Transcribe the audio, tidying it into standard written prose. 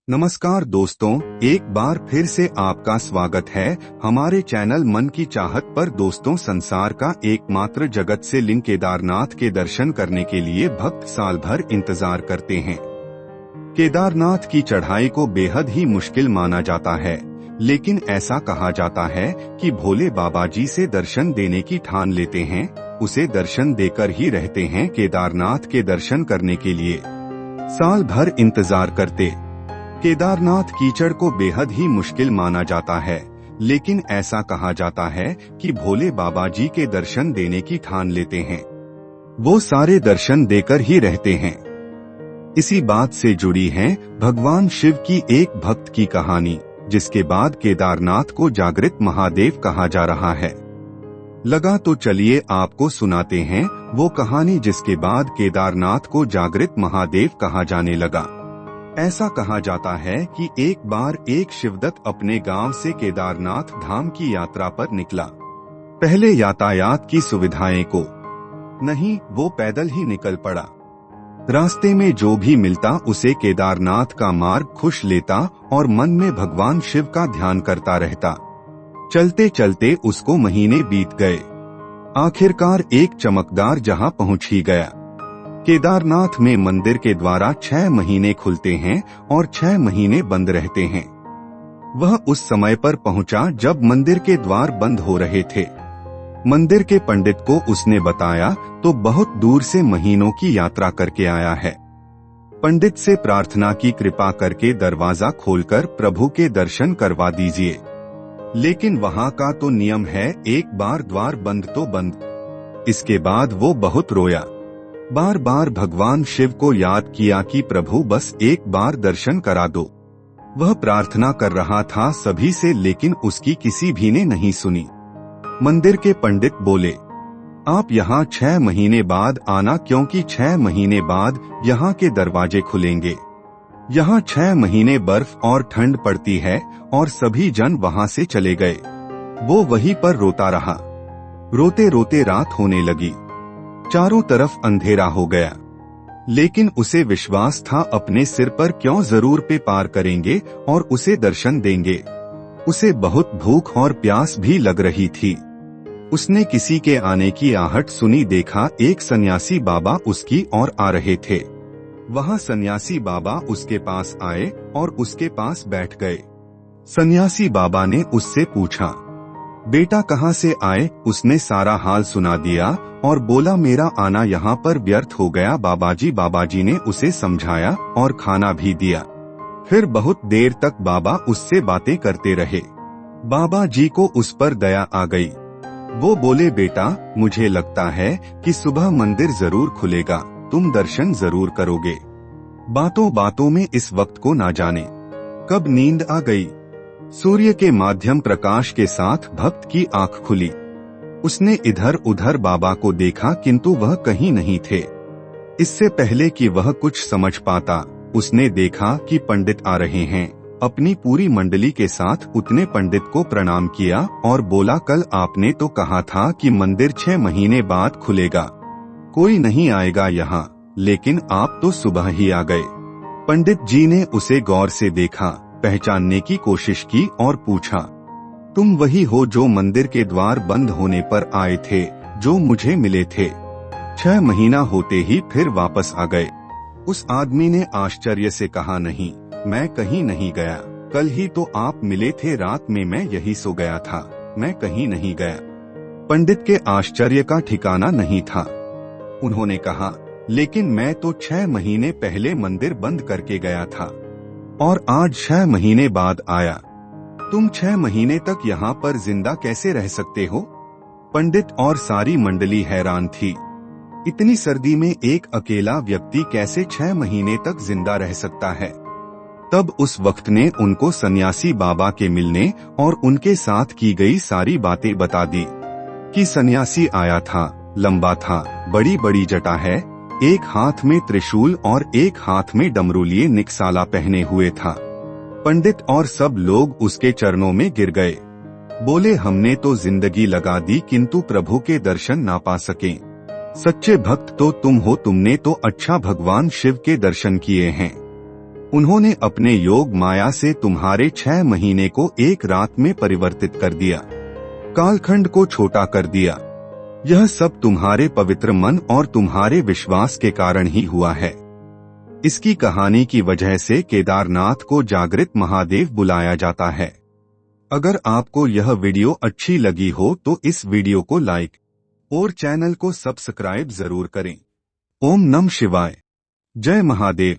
नमस्कार दोस्तों, एक बार फिर से आपका स्वागत है हमारे चैनल मन की चाहत पर। दोस्तों, संसार का एकमात्र जगत से लिंग केदारनाथ के दर्शन करने के लिए भक्त साल भर इंतजार करते हैं। केदारनाथ की चढ़ाई को बेहद ही मुश्किल माना जाता है, लेकिन ऐसा कहा जाता है कि भोले बाबा जी से दर्शन देने की ठान लेते हैं, उसे दर्शन देकर ही रहते हैं। केदारनाथ के दर्शन करने के लिए साल भर इंतजार करते। केदारनाथ कीचड़ को बेहद ही मुश्किल माना जाता है, लेकिन ऐसा कहा जाता है कि भोले बाबा जी के दर्शन देने की ठान लेते हैं, वो सारे दर्शन देकर ही रहते हैं। इसी बात से जुड़ी है भगवान शिव की एक भक्त की कहानी, जिसके बाद केदारनाथ को जागृत महादेव कहा जा रहा है। लगा तो चलिए आपको सुनाते हैं वो कहानी जिसके बाद केदारनाथ को जागृत महादेव कहा जाने लगा। ऐसा कहा जाता है कि एक बार एक शिवदत्त अपने गांव से केदारनाथ धाम की यात्रा पर निकला। पहले यातायात की सुविधाएं को नहीं, वो पैदल ही निकल पड़ा। रास्ते में जो भी मिलता उसे केदारनाथ का मार्ग खुश लेता और मन में भगवान शिव का ध्यान करता रहता। चलते चलते उसको महीने बीत गए। आखिरकार एक चमकदार जहां पहुंच ही गया। केदारनाथ में मंदिर के द्वारा 6 महीने खुलते हैं और 6 महीने बंद रहते हैं। वह उस समय पर पहुंचा जब मंदिर के द्वार बंद हो रहे थे। मंदिर के पंडित को उसने बताया तो बहुत दूर से महीनों की यात्रा करके आया है। पंडित से प्रार्थना की कृपा करके दरवाजा खोलकर प्रभु के दर्शन करवा दीजिए। लेकिन वहां का तो नियम है, एक बार द्वार बंद तो बंद। इसके बाद वो बहुत रोया। बार बार भगवान शिव को याद किया कि प्रभु बस एक बार दर्शन करा दो। वह प्रार्थना कर रहा था सभी से, लेकिन उसकी किसी भी ने नहीं सुनी। मंदिर के पंडित बोले, आप यहाँ 6 महीने बाद आना, क्योंकि 6 महीने बाद यहाँ के दरवाजे खुलेंगे। यहाँ 6 महीने बर्फ और ठंड पड़ती है। और सभी जन वहाँ से चले गए। वो वहीं पर रोता रहा। रोते रोते रात होने लगी। चारों तरफ अंधेरा हो गया, लेकिन उसे विश्वास था अपने सिर पर क्यों जरूर पे पार करेंगे और उसे दर्शन देंगे। उसे बहुत भूख और प्यास भी लग रही थी। उसने किसी के आने की आहट सुनी। देखा एक सन्यासी बाबा उसकी ओर आ रहे थे। वहां सन्यासी बाबा उसके पास आए और उसके पास बैठ गए। सन्यासी बाबा ने उससे पूछा, बेटा कहाँ से आए? उसने सारा हाल सुना दिया और बोला, मेरा आना यहाँ पर व्यर्थ हो गया। बाबाजी ने उसे समझाया और खाना भी दिया। फिर बहुत देर तक बाबा उससे बातें करते रहे। बाबा जी को उस पर दया आ गई। वो बोले, बेटा मुझे लगता है कि सुबह मंदिर जरूर खुलेगा, तुम दर्शन जरूर करोगे। बातों बातों में इस वक्त को ना जाने कब नींद आ गई। सूर्य के माध्यम प्रकाश के साथ भक्त की आंख खुली। उसने इधर उधर बाबा को देखा, किंतु वह कहीं नहीं थे। इससे पहले कि वह कुछ समझ पाता, उसने देखा कि पंडित आ रहे हैं। अपनी पूरी मंडली के साथ उतने पंडित को प्रणाम किया और बोला, कल आपने तो कहा था कि मंदिर 6 महीने बाद खुलेगा, कोई नहीं आएगा यहाँ, लेकिन आप तो सुबह ही आ गए। पंडित जी ने उसे गौर से देखा, पहचानने की कोशिश की और पूछा, तुम वही हो जो मंदिर के द्वार बंद होने पर आए थे, जो मुझे मिले थे? 6 महीना होते ही फिर वापस आ गए। उस आदमी ने आश्चर्य से कहा, नहीं, मैं कहीं नहीं गया। कल ही तो आप मिले थे, रात में मैं यही सो गया था, मैं कहीं नहीं गया। पंडित के आश्चर्य का ठिकाना नहीं था। उन्होंने कहा, लेकिन मैं तो 6 महीने पहले मंदिर बंद करके गया था और आज 6 महीने बाद आया। तुम 6 महीने तक यहाँ पर जिंदा कैसे रह सकते हो? पंडित और सारी मंडली हैरान थी। इतनी सर्दी में एक अकेला व्यक्ति कैसे 6 महीने तक जिंदा रह सकता है? तब उस वक्त ने उनको सन्यासी बाबा के मिलने और उनके साथ की गई सारी बातें बता दी कि सन्यासी आया था, लंबा था, बड़ी बड़ी जटा है, एक हाथ में त्रिशूल और एक हाथ में डमरू लिए निकसाला पहने हुए था। पंडित और सब लोग उसके चरणों में गिर गए। बोले, हमने तो जिंदगी लगा दी किंतु प्रभु के दर्शन ना पा सके। सच्चे भक्त तो तुम हो, तुमने तो अच्छा भगवान शिव के दर्शन किए हैं। उन्होंने अपने योग माया से तुम्हारे 6 महीने को एक रात में परिवर्तित कर दिया, कालखंड को छोटा कर दिया। यह सब तुम्हारे पवित्र मन और तुम्हारे विश्वास के कारण ही हुआ है। इसकी कहानी की वजह से केदारनाथ को जागृत महादेव बुलाया जाता है। अगर आपको यह वीडियो अच्छी लगी हो तो इस वीडियो को लाइक और चैनल को सब्सक्राइब जरूर करें। ओम नमः शिवाय। जय महादेव।